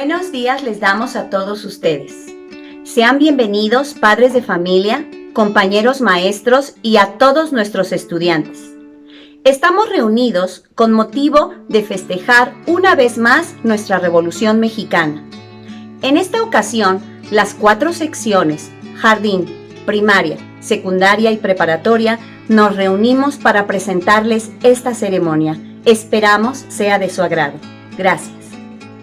Buenos días les damos a todos ustedes. Sean bienvenidos, padres de familia, compañeros maestros y a todos nuestros estudiantes. Estamos reunidos con motivo de festejar una vez más nuestra Revolución Mexicana. En esta ocasión, las 4 secciones, jardín, primaria, secundaria y preparatoria, nos reunimos para presentarles esta ceremonia. Esperamos sea de su agrado. Gracias.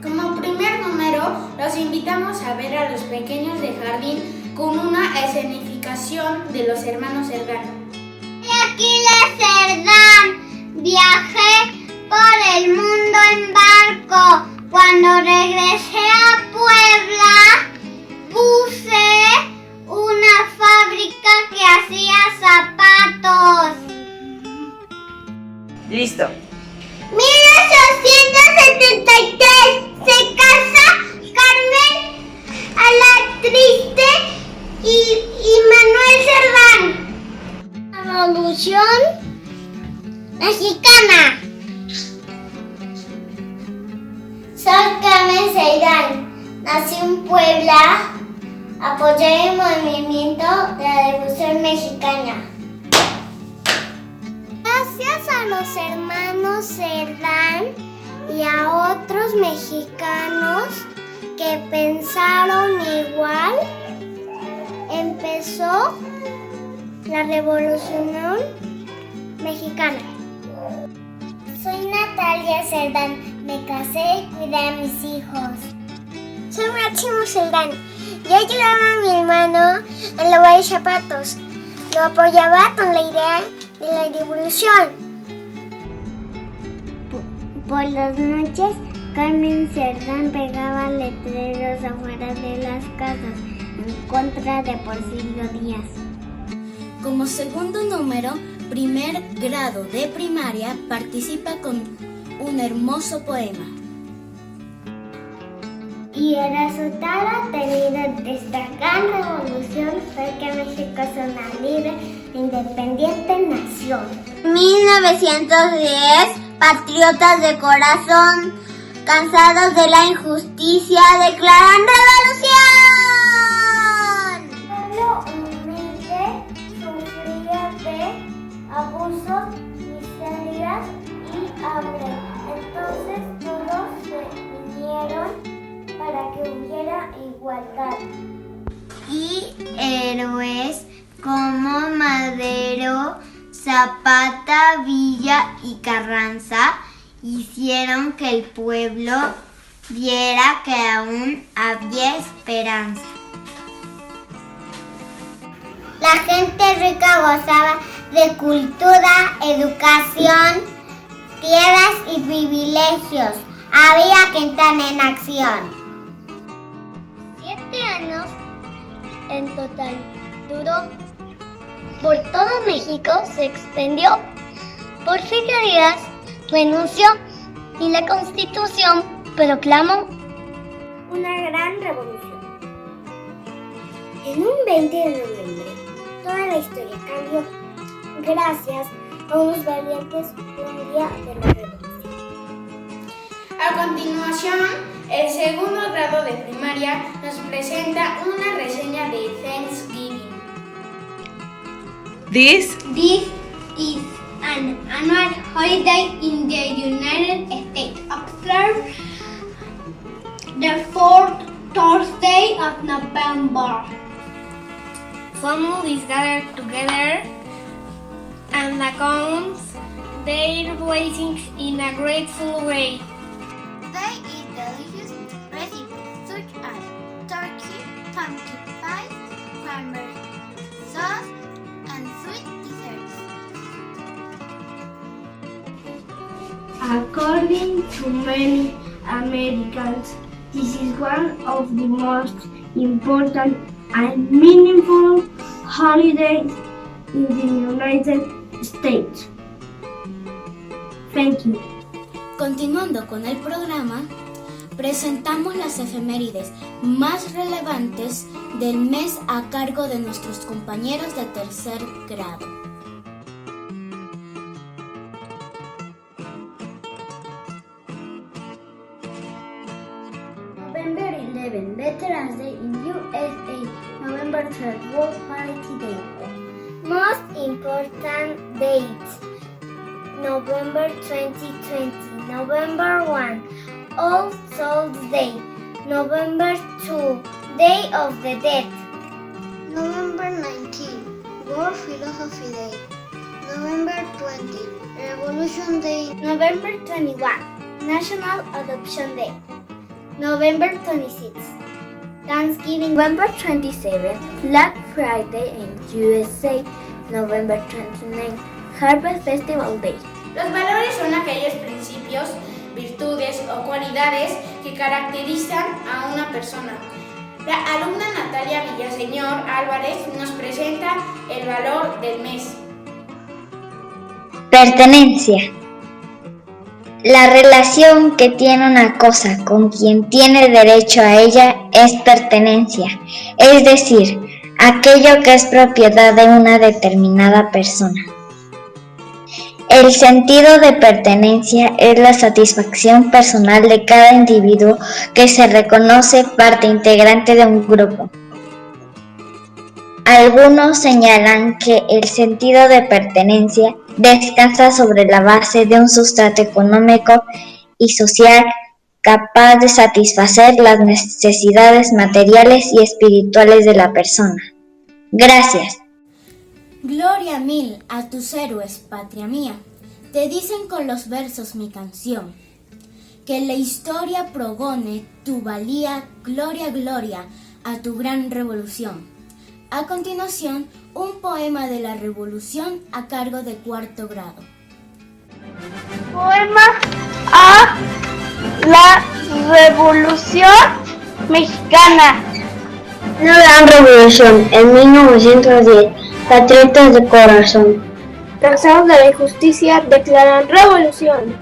Como primer número, los invitamos a ver a los pequeños de jardín con una escenificación de los hermanos Cerdán. Aquiles Cerdán, viajé por el mundo en barco. Cuando regresé a Puebla, puse una fábrica que hacía zapatos. Listo. 1873 se casa Carmen a la Triste y Manuel Cerdán. Revolución Mexicana. Soy Carmen Cerdán. Nací en Puebla. Apoyé el movimiento de la Revolución Mexicana. Gracias a los hermanos Cerdán y a otros mexicanos que pensaron igual, empezó la Revolución Mexicana. Soy Natalia Cerdán, me casé y cuidé a mis hijos. Soy Máximo Cerdán, yo ayudaba a mi hermano en lavar zapatos, lo apoyaba con la idea de la revolución. Por las noches, Carmen Cerdán pegaba letreros afuera de las casas en contra de Porfirio Díaz. Como segundo número, primer grado de primaria, participa con un hermoso poema. Y el resultado obtenido de esta gran revolución fue que México es una libre e independiente nación. 1910, patriotas de corazón, cansados de la injusticia, declaran revolución. El pueblo humilde sufría de abusos, miserias y hambre. Entonces todos se unieron para que hubiera igualdad. Y héroes como Madero, Zapata, Villa y Carranza hicieron que el pueblo viera que aún había esperanza. La gente rica gozaba de cultura, educación, tierras y privilegios. Había que entrar en acción. 7 años en total duró. Por todo México se extendió. Porfirio Díaz renunció y la Constitución proclamó una gran revolución. En un 20 de noviembre, toda la historia cambió gracias a unos valientes un día de la revolución. A continuación, el segundo grado de primaria nos presenta una reseña de Thanksgiving. This is an annual holiday in the United States, observed the 4th Thursday of November. Families gather together and account their blessings in a grateful way. They eat delicious recipes such as turkey, pumpkin pie, cranberry sauce, and sweet desserts. According to many Americans, this is one of the most important and meaningful holidays in the United States. Thank you. Continuando con el programa, presentamos las efemérides más relevantes del mes a cargo de nuestros compañeros de tercer grado. Noviembre 11, Veterans Day in USA, November 12, World Parity Day. Most important dates: November 2020, November 1, All Souls Day, November 2, Day of the Dead, November 19, World Philosophy Day, November 20, Revolution Day, November 21, National Adoption Day, November 26, Thanksgiving, November 27, Black Friday in USA, November 29, Harvest Festival Day. Los valores son aquellos principios, virtudes o cualidades que caracterizan a una persona. La alumna Natalia Villaseñor Álvarez nos presenta el valor del mes. Pertenencia. La relación que tiene una cosa con quien tiene derecho a ella es pertenencia, es decir, aquello que es propiedad de una determinada persona. El sentido de pertenencia es la satisfacción personal de cada individuo que se reconoce parte integrante de un grupo. Algunos señalan que el sentido de pertenencia descansa sobre la base de un sustrato económico y social capaz de satisfacer las necesidades materiales y espirituales de la persona. Gracias. Gloria mil a tus héroes, patria mía. Te dicen con los versos mi canción. Que la historia progone tu valía, gloria, gloria, a tu gran revolución. A continuación, un poema de la revolución a cargo de cuarto grado. Poema a la Revolución Mexicana. Una gran revolución en 1910, patriotas de corazón. Cansados de la injusticia, declaran revolución.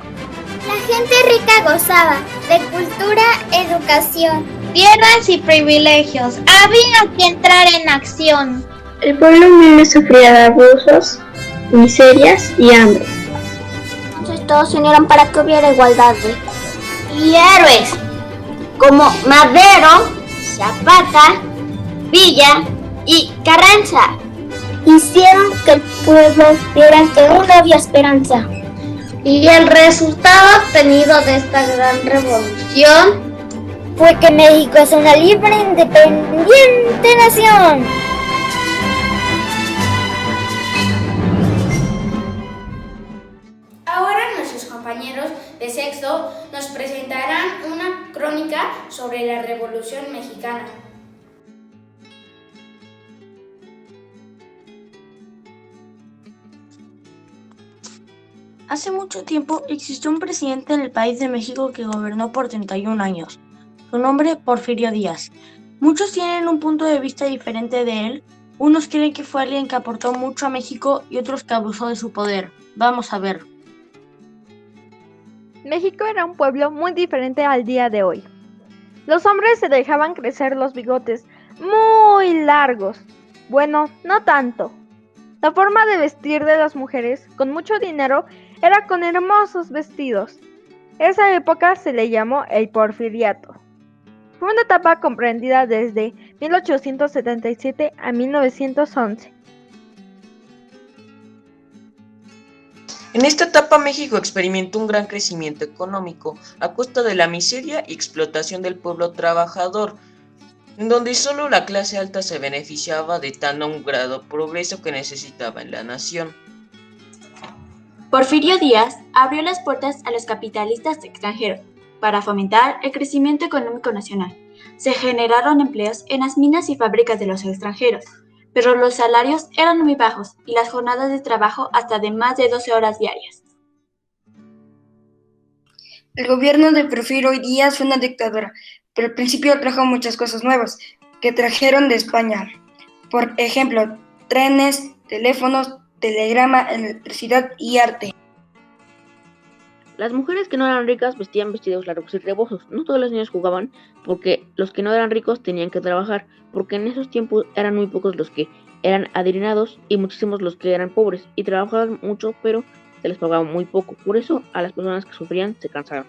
La gente rica gozaba de cultura, educación, Tierras y privilegios, había que entrar en acción. El pueblo humilde sufría de abusos, miserias y hambre. Entonces todos se unieron para que hubiera igualdad. Y héroes como Madero, Zapata, Villa y Carranza Hicieron que el pueblo viera que aún había esperanza. y el resultado obtenido de esta gran revolución Fue que México es una libre e independiente nación. Ahora nuestros compañeros de sexto nos presentarán una crónica sobre la Revolución Mexicana. Hace mucho tiempo existió un presidente en el país de México que gobernó por 31 años. Su nombre, Porfirio Díaz. Muchos tienen un punto de vista diferente de él. Unos creen que fue alguien que aportó mucho a México y otros que abusó de su poder. Vamos a ver. México era un pueblo muy diferente al día de hoy. Los hombres se dejaban crecer los bigotes muy largos. Bueno, no tanto. La forma de vestir de las mujeres, con mucho dinero, era con hermosos vestidos. Esa época se le llamó el Porfiriato. Fue una etapa comprendida desde 1877 a 1911. En esta etapa México experimentó un gran crecimiento económico a costa de la miseria y explotación del pueblo trabajador, en donde solo la clase alta se beneficiaba de tan un grado de progreso que necesitaba en la nación. Porfirio Díaz abrió las puertas a los capitalistas extranjeros para fomentar el crecimiento económico nacional. Se generaron empleos en las minas y fábricas de los extranjeros, pero los salarios eran muy bajos y las jornadas de trabajo hasta de más de 12 horas diarias. El gobierno de Porfirio Díaz fue una dictadura, pero al principio trajo muchas cosas nuevas que trajeron de España. Por ejemplo, trenes, teléfonos, telegrama, electricidad y arte. Las mujeres que no eran ricas vestían vestidos largos y rebosos. No todos los niños jugaban porque los que no eran ricos tenían que trabajar, porque en esos tiempos eran muy pocos los que eran adinerados y muchísimos los que eran pobres y trabajaban mucho, pero se les pagaba muy poco. Por eso a las personas que sufrían se cansaban.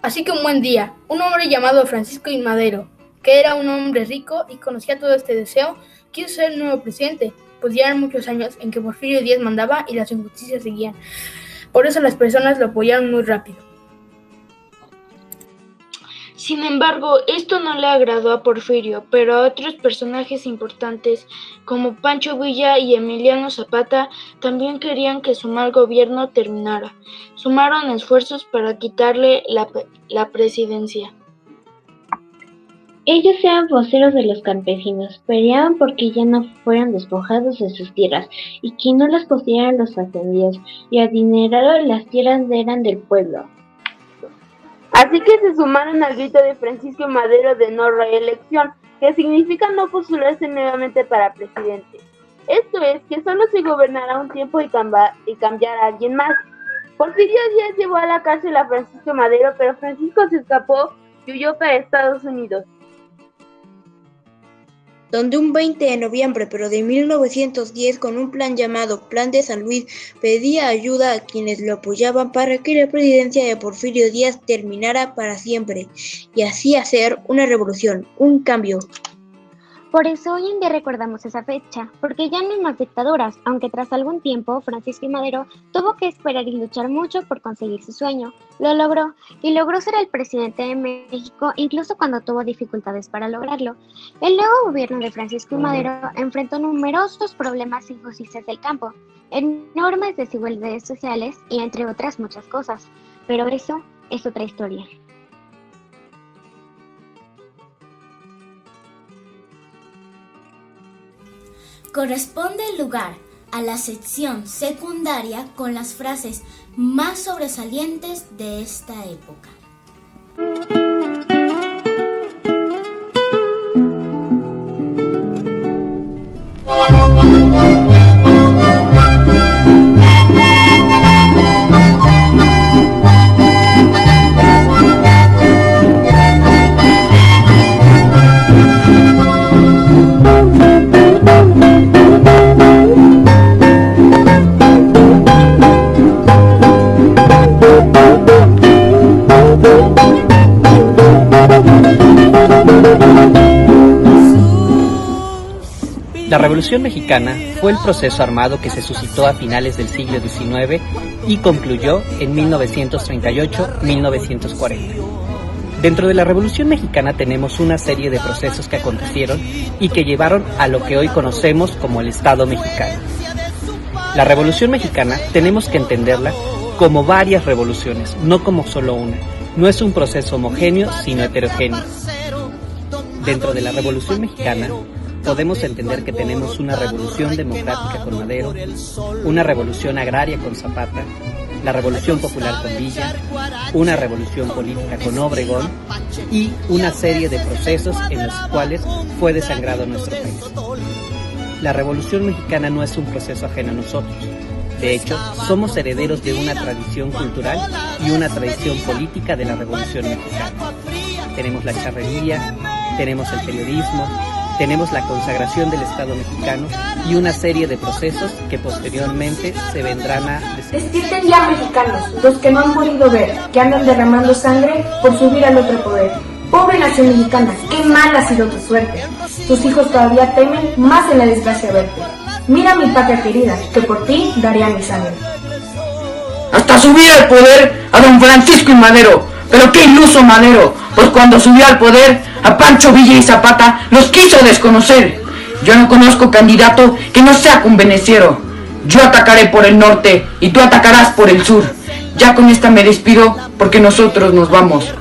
Así que un buen día, un hombre llamado Francisco I. Madero, que era un hombre rico y conocía todo este deseo, quiso ser el nuevo presidente, pues ya eran muchos años en que Porfirio Díaz mandaba y las injusticias seguían. Por eso las personas lo apoyaron muy rápido. Sin embargo, esto no le agradó a Porfirio, pero a otros personajes importantes como Pancho Villa y Emiliano Zapata también querían que su mal gobierno terminara. Sumaron esfuerzos para quitarle la presidencia. Ellos eran voceros de los campesinos, peleaban porque ya no fueran despojados de sus tierras y que no las poseyeran los ascendidos, y adineraron las tierras eran del pueblo. Así que se sumaron al grito de Francisco Madero de no reelección, que significa no postularse nuevamente para presidente. Esto es, que solo se gobernará un tiempo y cambiar a alguien más. Porfirio Díaz llevó a la cárcel a Francisco Madero, pero Francisco se escapó y huyó para Estados Unidos, donde un 20 de noviembre pero de 1910, con un plan llamado Plan de San Luis, pedía ayuda a quienes lo apoyaban para que la presidencia de Porfirio Díaz terminara para siempre, y así hacer una revolución, un cambio. Por eso hoy en día recordamos esa fecha, porque ya no hay más dictaduras, aunque tras algún tiempo Francisco I. Madero tuvo que esperar y luchar mucho por conseguir su sueño. Lo logró, y logró ser el presidente de México incluso cuando tuvo dificultades para lograrlo. El nuevo gobierno de Francisco I. Madero enfrentó numerosos problemas e injusticias del campo, enormes desigualdades sociales y entre otras muchas cosas, pero eso es otra historia. Corresponde el lugar a la sección secundaria con las frases más sobresalientes de esta época. La Revolución Mexicana fue el proceso armado que se suscitó a finales del siglo XIX y concluyó en 1938-1940. Dentro de la Revolución Mexicana tenemos una serie de procesos que acontecieron y que llevaron a lo que hoy conocemos como el Estado mexicano. La Revolución Mexicana tenemos que entenderla como varias revoluciones, no como solo una. No es un proceso homogéneo, sino heterogéneo. Dentro de la Revolución Mexicana podemos entender que tenemos una revolución democrática con Madero, una revolución agraria con Zapata, la revolución popular con Villa, una revolución política con Obregón y una serie de procesos en los cuales fue desangrado nuestro país. La Revolución Mexicana no es un proceso ajeno a nosotros. De hecho, somos herederos de una tradición cultural y una tradición política de la Revolución Mexicana. Tenemos la charrería, tenemos el periodismo, tenemos la consagración del Estado mexicano y una serie de procesos que posteriormente se vendrán a... Despierten ya, mexicanos, los que no han podido ver, que andan derramando sangre por subir al otro poder. Pobre nación mexicana, qué mala ha sido tu suerte. Tus hijos todavía temen más en la desgracia verte. Mira mi patria querida, que por ti daría mi sangre. Hasta subir al poder a don Francisco I. Madero. Pero qué iluso Madero, pues cuando subió al poder, a Pancho Villa y Zapata los quiso desconocer. Yo no conozco candidato que no sea conveneciero. Yo atacaré por el norte y tú atacarás por el sur. Ya con esta me despido porque nosotros nos vamos.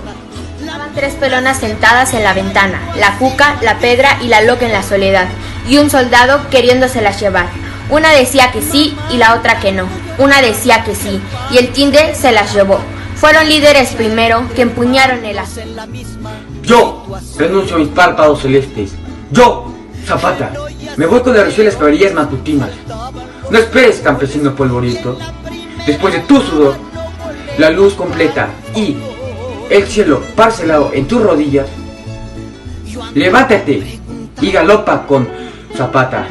Estaban tres pelonas sentadas en la ventana, la Cuca, la Pedra y la Loca en la soledad, y un soldado queriéndoselas llevar. Una decía que sí y la otra que no. Una decía que sí y el tilde se las llevó. Fueron líderes primero que empuñaron el as. Yo renuncio a mis párpados celestes. Yo, Zapata, me voy con las risueñas caballerías matutinas. No esperes, campesino polvorito. Después de tu sudor, la luz completa y el cielo parcelado en tus rodillas, levántate y galopa con Zapata.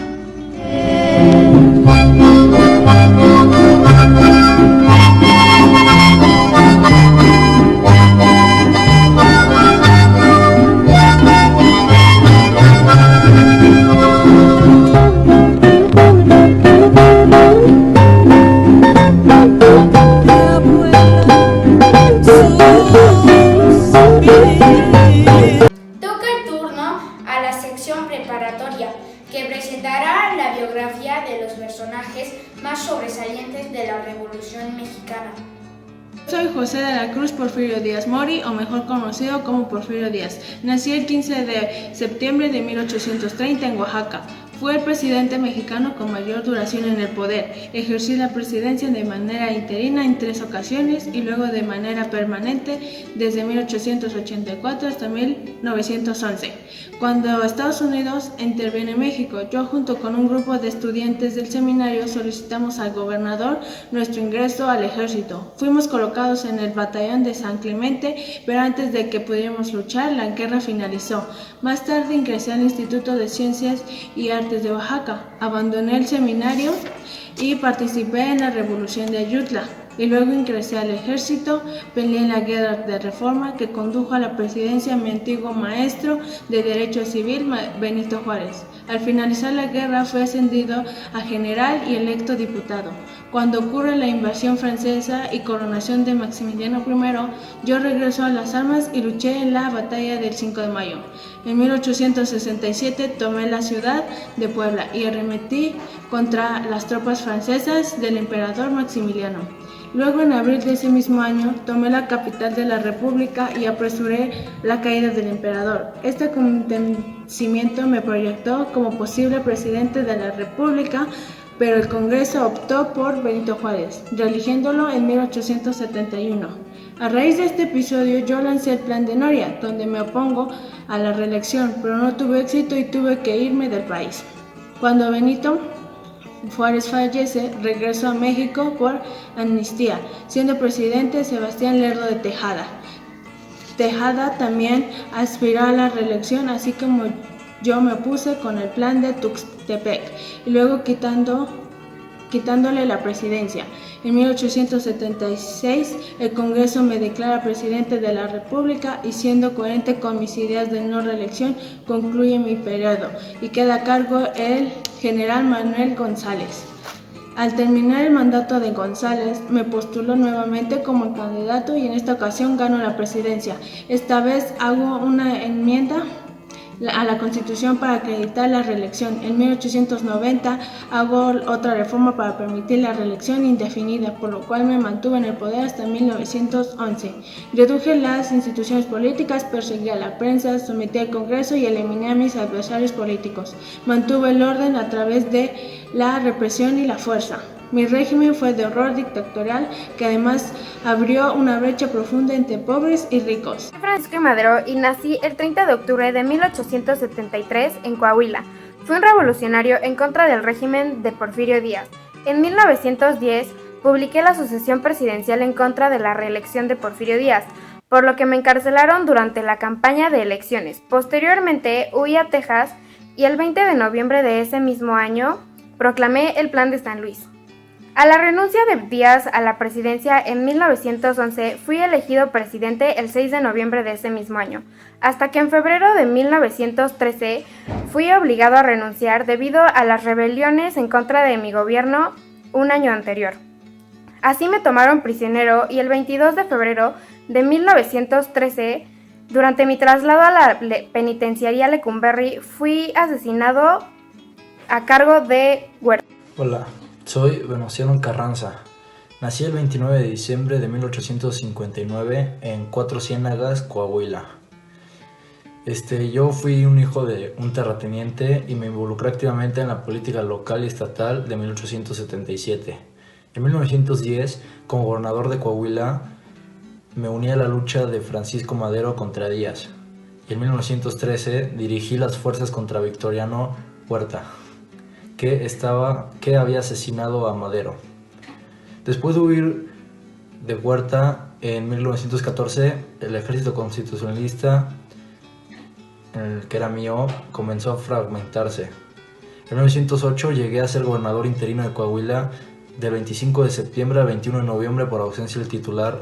de los personajes más sobresalientes de la Revolución Mexicana. Soy José de la Cruz Porfirio Díaz Mori, o mejor conocido como Porfirio Díaz. Nací el 15 de septiembre de 1830 en Oaxaca. Fue el presidente mexicano con mayor duración en el poder. Ejerció la presidencia de manera interina en 3 ocasiones y luego de manera permanente desde 1884 hasta 1911. Cuando Estados Unidos interviene en México, yo junto con un grupo de estudiantes del seminario solicitamos al gobernador nuestro ingreso al ejército. Fuimos colocados en el batallón de San Clemente, pero antes de que pudiéramos luchar, la guerra finalizó. Más tarde ingresé al Instituto de Ciencias y Artes de Oaxaca, abandoné el seminario y participé en la Revolución de Ayutla, y luego ingresé al ejército. Peleé en la guerra de reforma que condujo a la presidencia mi antiguo maestro de Derecho Civil, Benito Juárez. Al finalizar la guerra fue ascendido a general y electo diputado. Cuando ocurre la invasión francesa y coronación de Maximiliano I, yo regreso a las armas y luché en la batalla del 5 de mayo. En 1867 tomé la ciudad de Puebla y arremetí contra las tropas francesas del emperador Maximiliano. Luego, en abril de ese mismo año, tomé la capital de la República y apresuré la caída del emperador. Este acontecimiento me proyectó como posible presidente de la República, pero el Congreso optó por Benito Juárez, reeligiéndolo en 1871. A raíz de este episodio, yo lancé el Plan de Noria, donde me opongo a la reelección, pero no tuve éxito y tuve que irme del país. Cuando Benito Juárez fallece, regresó a México por amnistía, siendo presidente Sebastián Lerdo de Tejada. Tejada también aspiró a la reelección, así como yo me opuse con el plan de Tuxtepec y luego quitándole la presidencia. En 1876 el Congreso me declara presidente de la República y, siendo coherente con mis ideas de no reelección, concluye mi periodo y queda a cargo el general Manuel González. Al terminar el mandato de González, me postuló nuevamente como candidato y en esta ocasión gano la presidencia. Esta vez hago una enmienda a la Constitución para acreditar la reelección. En 1890 hago otra reforma para permitir la reelección indefinida, por lo cual me mantuve en el poder hasta 1911. Reduje las instituciones políticas, perseguí a la prensa, sometí al Congreso y eliminé a mis adversarios políticos. Mantuve el orden a través de la represión y la fuerza. Mi régimen fue de horror dictatorial que además abrió una brecha profunda entre pobres y ricos. Soy Francisco I. Madero y nací el 30 de octubre de 1873 en Coahuila. Fui un revolucionario en contra del régimen de Porfirio Díaz. En 1910 publiqué la sucesión presidencial en contra de la reelección de Porfirio Díaz, por lo que me encarcelaron durante la campaña de elecciones. Posteriormente huí a Texas y el 20 de noviembre de ese mismo año proclamé el Plan de San Luis. A la renuncia de Díaz a la presidencia en 1911, fui elegido presidente el 6 de noviembre de ese mismo año, hasta que en febrero de 1913 fui obligado a renunciar debido a las rebeliones en contra de mi gobierno un año anterior. Así me tomaron prisionero y el 22 de febrero de 1913, durante mi traslado a la penitenciaría Lecumberri, fui asesinado a cargo de Huerta. Hola. Soy Venustiano Carranza. Nací el 29 de diciembre de 1859 en Cuatro Ciénagas, Coahuila. Yo fui un hijo de un terrateniente y me involucré activamente en la política local y estatal de 1877. En 1910, como gobernador de Coahuila, me uní a la lucha de Francisco Madero contra Díaz. Y en 1913 dirigí las fuerzas contra Victoriano Huerta, que había asesinado a Madero. Después de huir de Huerta, en 1914, el ejército constitucionalista, el que era mío, comenzó a fragmentarse. En 1908 llegué a ser gobernador interino de Coahuila del 25 de septiembre al 21 de noviembre por ausencia del titular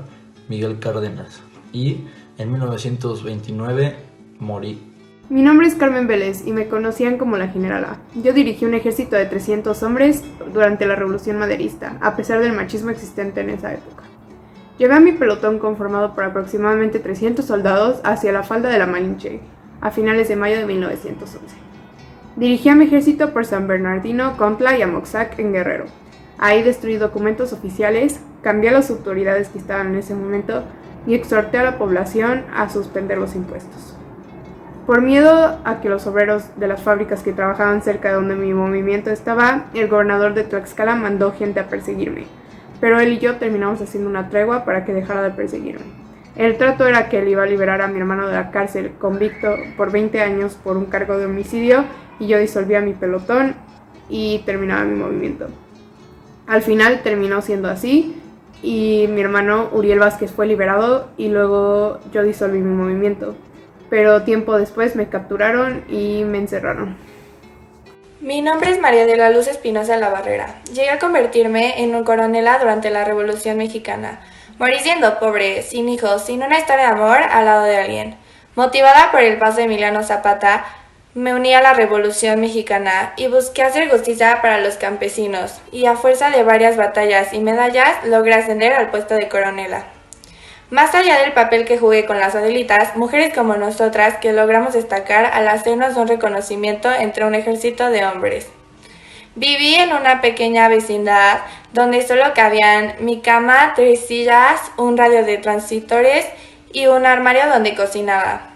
Miguel Cárdenas. Y en 1929 morí. Mi nombre es Carmen Vélez y me conocían como la Generala. Yo dirigí un ejército de 300 hombres durante la Revolución Maderista, a pesar del machismo existente en esa época. Llevé a mi pelotón conformado por aproximadamente 300 soldados hacia la falda de la Malinche, a finales de mayo de 1911. Dirigí a mi ejército por San Bernardino, Contla y Amoxac en Guerrero. Ahí destruí documentos oficiales, cambié a las autoridades que estaban en ese momento y exhorté a la población a suspender los impuestos. Por miedo a que los obreros de las fábricas que trabajaban cerca de donde mi movimiento estaba, el gobernador de Tlaxcala mandó gente a perseguirme, pero él y yo terminamos haciendo una tregua para que dejara de perseguirme. El trato era que él iba a liberar a mi hermano de la cárcel, convicto por 20 años por un cargo de homicidio, y yo disolvía mi pelotón y terminaba mi movimiento. Al final terminó siendo así y mi hermano Uriel Vázquez fue liberado y luego yo disolví mi movimiento. Pero tiempo después me capturaron y me encerraron. Mi nombre es María de la Luz Espinosa La Barrera. Llegué a convertirme en un coronela durante la Revolución Mexicana. Morí siendo pobre, sin hijos, sin una historia de amor al lado de alguien. Motivada por el paso de Emiliano Zapata, me uní a la Revolución Mexicana y busqué hacer justicia para los campesinos, y a fuerza de varias batallas y medallas logré ascender al puesto de coronela. Más allá del papel que jugué con las Adelitas, mujeres como nosotras que logramos destacar al hacernos un reconocimiento entre un ejército de hombres. Viví en una pequeña vecindad donde solo cabían mi cama, 3 sillas, un radio de transistores y un armario donde cocinaba.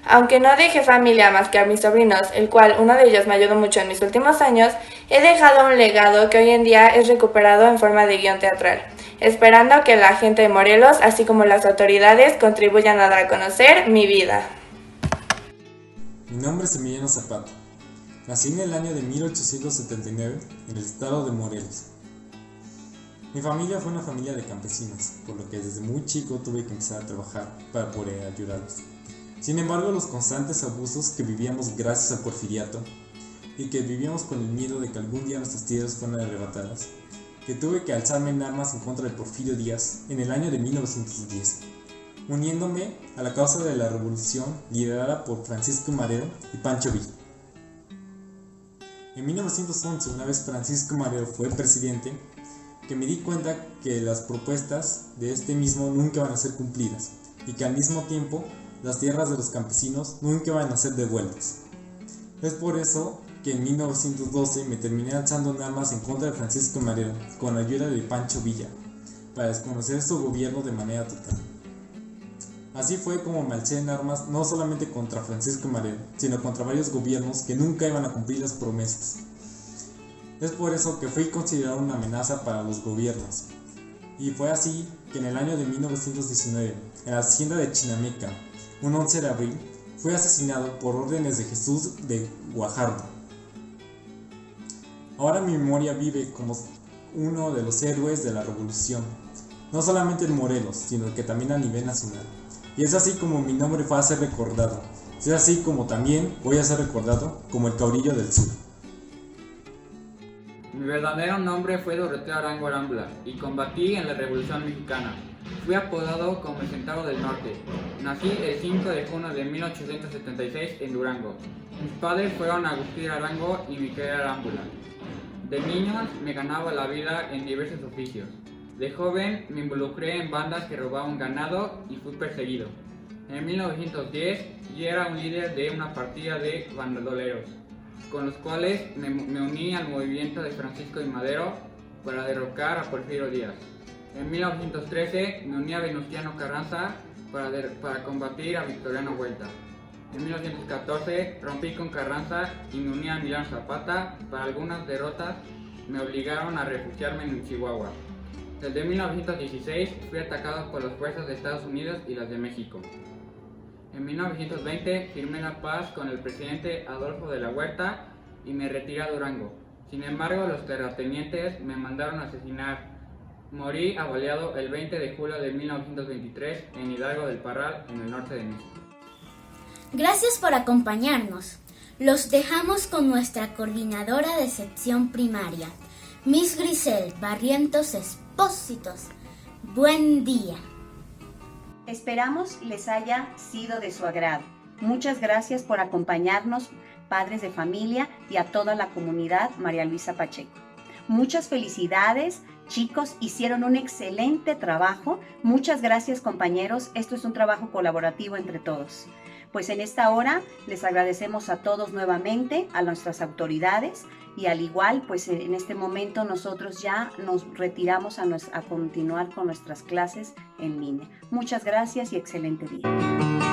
Aunque no dejé familia más que a mis sobrinos, el cual uno de ellos me ayudó mucho en mis últimos años, he dejado un legado que hoy en día es recuperado en forma de guión teatral, esperando que la gente de Morelos, así como las autoridades, contribuyan a dar a conocer mi vida. Mi nombre es Emiliano Zapata. Nací en el año de 1879 en el estado de Morelos. Mi familia fue una familia de campesinos, por lo que desde muy chico tuve que empezar a trabajar para poder ayudarlos. Sin embargo, los constantes abusos que vivíamos gracias al porfiriato y que vivíamos con el miedo de que algún día nuestras tierras fueran arrebatadas, que tuve que alzarme en armas en contra de Porfirio Díaz en el año de 1910, uniéndome a la causa de la revolución liderada por Francisco Madero y Pancho Villa. En 1911, una vez Francisco Madero fue presidente, que me di cuenta que las propuestas de este mismo nunca van a ser cumplidas y que al mismo tiempo las tierras de los campesinos nunca van a ser devueltas. Es por eso que en 1912 me terminé alzando en armas en contra de Francisco Madero con la ayuda de Pancho Villa para desconocer su gobierno de manera total. Así fue como me alcé en armas no solamente contra Francisco Madero, sino contra varios gobiernos que nunca iban a cumplir las promesas. Es por eso que fui considerado una amenaza para los gobiernos. Y fue así que en el año de 1919, en la hacienda de Chinameca, un 11 de abril, fui asesinado por órdenes de Jesús de Guajardo. Ahora mi memoria vive como uno de los héroes de la revolución, no solamente en Morelos, sino que también a nivel nacional. Y es así como mi nombre va a ser recordado, es así como también voy a ser recordado como el caudillo del sur. Mi verdadero nombre fue Doroteo Arango Arambla y combatí en la Revolución Mexicana. Fui apodado como el Centauro del Norte. Nací el 5 de junio de 1876 en Durango. Mis padres fueron Agustín Arango y Micaela Arámbula. De niño me ganaba la vida en diversos oficios. De joven me involucré en bandas que robaban ganado y fui perseguido. En 1910 yo era un líder de una partida de bandoleros, con los cuales me uní al movimiento de Francisco y Madero para derrocar a Porfirio Díaz. En 1913 me uní a Venustiano Carranza para combatir a Victoriano Huerta. En 1914 rompí con Carranza y me uní a Emiliano Zapata. Para algunas derrotas me obligaron a refugiarme en Chihuahua. Desde 1916 fui atacado por las fuerzas de Estados Unidos y las de México. En 1920 firmé la paz con el presidente Adolfo de la Huerta y me retiré a Durango. Sin embargo, los terratenientes me mandaron a asesinar. Morí abaleado el 20 de julio de 1923 en Hidalgo del Parral, en el norte de México. Gracias por acompañarnos. Los dejamos con nuestra coordinadora de sección primaria, Miss Grisel Barrientos Expósitos. Buen día. Esperamos les haya sido de su agrado. Muchas gracias por acompañarnos, padres de familia, y a toda la comunidad María Luisa Pacheco. Muchas felicidades, chicos, hicieron un excelente trabajo. Muchas gracias, compañeros. Esto es un trabajo colaborativo entre todos. Pues en esta hora les agradecemos a todos nuevamente, a nuestras autoridades, y al igual, pues en este momento nosotros ya nos retiramos a continuar con nuestras clases en línea. Muchas gracias y excelente día.